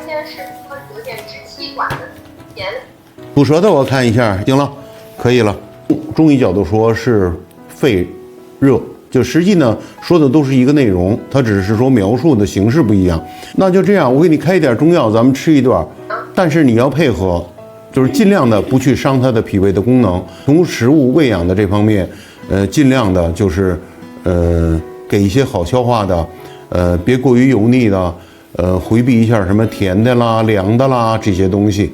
键是有点支气管的炎。吐舌头我看一下，行了，可以了。中医角度说是肺热，就实际呢说的都是一个内容，它只是说描述的形式不一样。那就这样，我给你开一点中药，咱们吃一段，但是你要配合，就是尽量的不去伤它的脾胃的功能。从食物喂养的这方面，尽量的就是给一些好消化的，别过于油腻的，回避一下什么甜的啦、凉的啦这些东西。